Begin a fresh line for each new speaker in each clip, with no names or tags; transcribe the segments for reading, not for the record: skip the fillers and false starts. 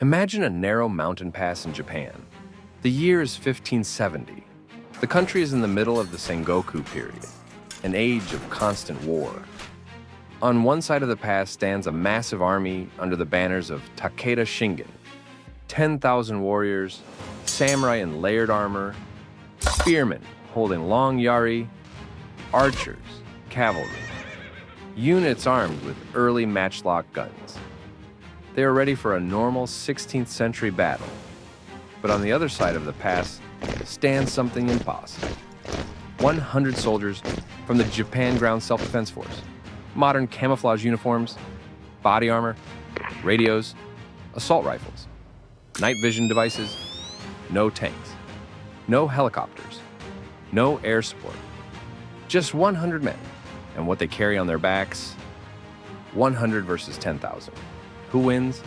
Imagine a narrow mountain pass in Japan. The year is 1570. The country is in the middle of the Sengoku period, an age of constant war. On one side of the pass stands a massive army under the banners of Takeda Shingen. 10,000 warriors, samurai in layered armor, spearmen holding long yari, archers, cavalry, units armed with early matchlock guns. They are ready for a normal 16th century battle. But on the other side of the pass stands something impossible. 100 soldiers from the Japan Ground Self-Defense Force. Modern camouflage uniforms, body armor, radios, assault rifles, night vision devices, no tanks, no helicopters, no air support. Just 100 men, and what they carry on their backs, 100 versus 10,000. Who wins?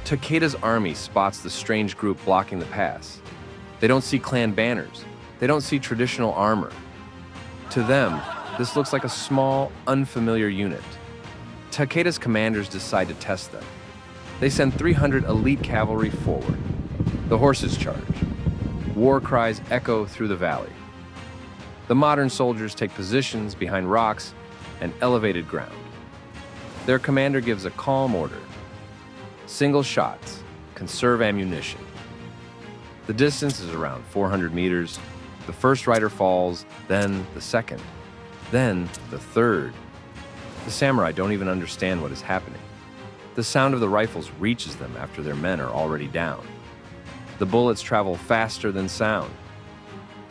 Takeda's army spots the strange group blocking the pass. They don't see clan banners. They don't see traditional armor. To them, this looks like a small, unfamiliar unit. Takeda's commanders decide to test them. They send 300 elite cavalry forward. The horses charge. War cries echo through the valley. The modern soldiers take positions behind rocks and elevated ground. Their commander gives a calm order. Single shots, conserve ammunition. The distance is around 400 meters. The first rider falls, then the second, then the third. The samurai don't even understand what is happening. The sound of the rifles reaches them after their men are already down. The bullets travel faster than sound.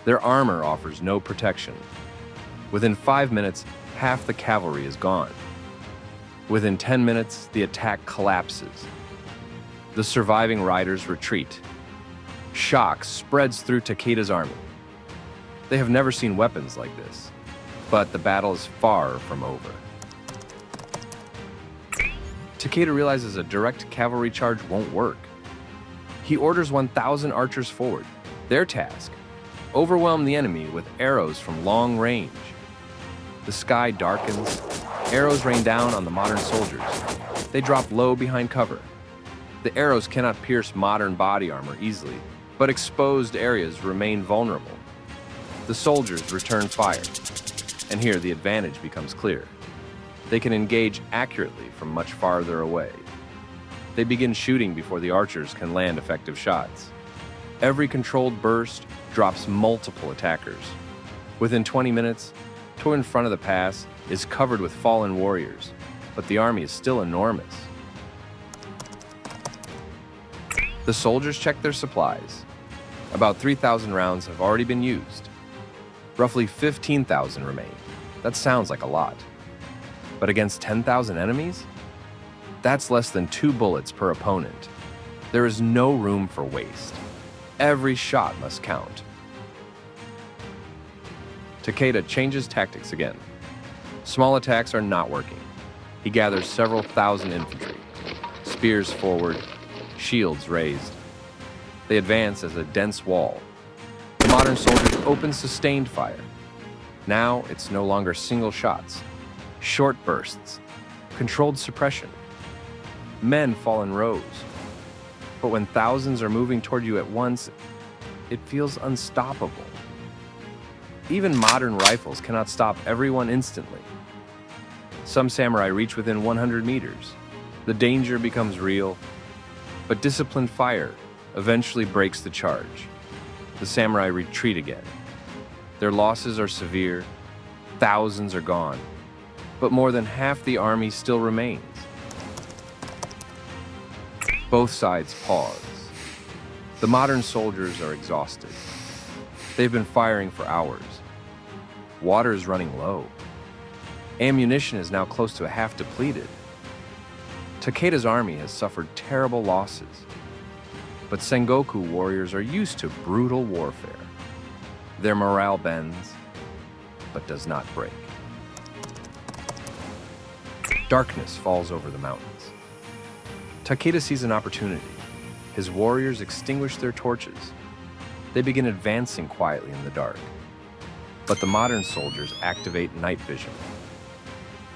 Their armor offers no protection. Within 5 minutes, half the cavalry is gone. Within 10 minutes, the attack collapses. The surviving riders retreat. Shock spreads through Takeda's army. They have never seen weapons like this, but the battle is far from over. Takeda realizes a direct cavalry charge won't work. He orders 1,000 archers forward. Their task: overwhelm the enemy with arrows from long range. The sky darkens. Arrows rain down on the modern soldiers. They drop low behind cover. The arrows cannot pierce modern body armor easily, but exposed areas remain vulnerable. The soldiers return fire, and here the advantage becomes clear. They can engage accurately from much farther away. They begin shooting before the archers can land effective shots. Every controlled burst drops multiple attackers. Within 20 minutes, to in front of the pass is covered with fallen warriors, but the army is still enormous. The soldiers check their supplies. About 3,000 rounds have already been used. Roughly 15,000 remain. That sounds like a lot. But against 10,000 enemies? That's less than 2 bullets per opponent. There is no room for waste. Every shot must count. Takeda changes tactics again. Small attacks are not working. He gathers several thousand infantry, spears forward, shields raised. They advance as a dense wall. The modern soldiers open sustained fire. Now it's no longer single shots, short bursts, controlled suppression. Men fall in rows. But when thousands are moving toward you at once, it feels unstoppable. Even modern rifles cannot stop everyone instantly. Some samurai reach within 100 meters. The danger becomes real, but disciplined fire eventually breaks the charge. The samurai retreat again. Their losses are severe. Thousands are gone, but more than half the army still remains. Both sides pause. The modern soldiers are exhausted. They've been firing for hours. Water is running low. Ammunition is now close to half depleted. Takeda's army has suffered terrible losses, but Sengoku warriors are used to brutal warfare. Their morale bends, but does not break. Darkness falls over the mountains. Takeda sees an opportunity. His warriors extinguish their torches. They begin advancing quietly in the dark. But the modern soldiers activate night vision.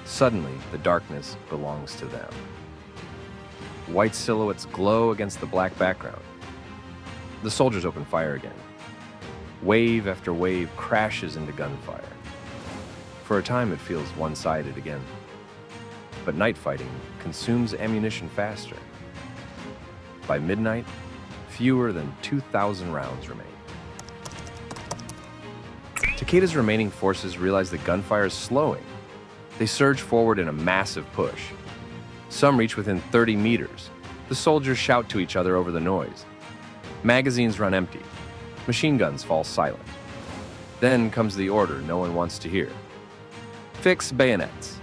Suddenly, the darkness belongs to them. White silhouettes glow against the black background. The soldiers open fire again. Wave after wave crashes into gunfire. For a time, it feels one-sided again. But night fighting consumes ammunition faster. By midnight, fewer than 2,000 rounds remain. Takeda's remaining forces realize that gunfire is slowing. They surge forward in a massive push. Some reach within 30 meters. The soldiers shout to each other over the noise. Magazines run empty. Machine guns fall silent. Then comes the order no one wants to hear. Fix bayonets.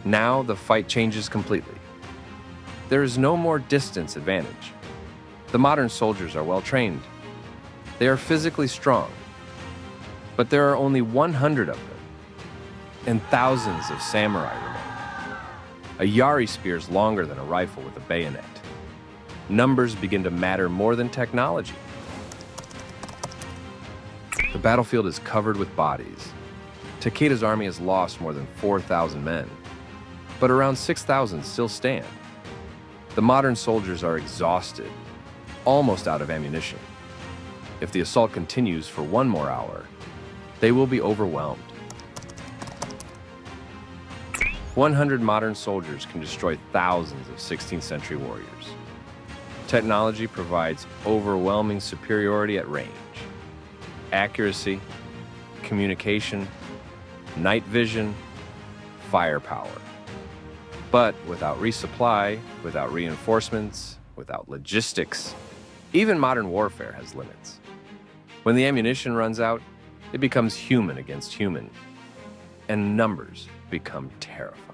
Now the fight changes completely. There is no more distance advantage. The modern soldiers are well trained. They are physically strong. But there are only 100 of them, and thousands of samurai remain. A yari spear is longer than a rifle with a bayonet. Numbers begin to matter more than technology. The battlefield is covered with bodies. Takeda's army has lost more than 4,000 men, but around 6,000 still stand. The modern soldiers are exhausted, almost out of ammunition. If the assault continues for one more hour, they will be overwhelmed. 100 modern soldiers can destroy thousands of 16th century warriors. Technology provides overwhelming superiority at range. Accuracy, communication, night vision, firepower. But without resupply, without reinforcements, without logistics, even modern warfare has limits. When the ammunition runs out, it becomes human against human, and numbers become terrifying.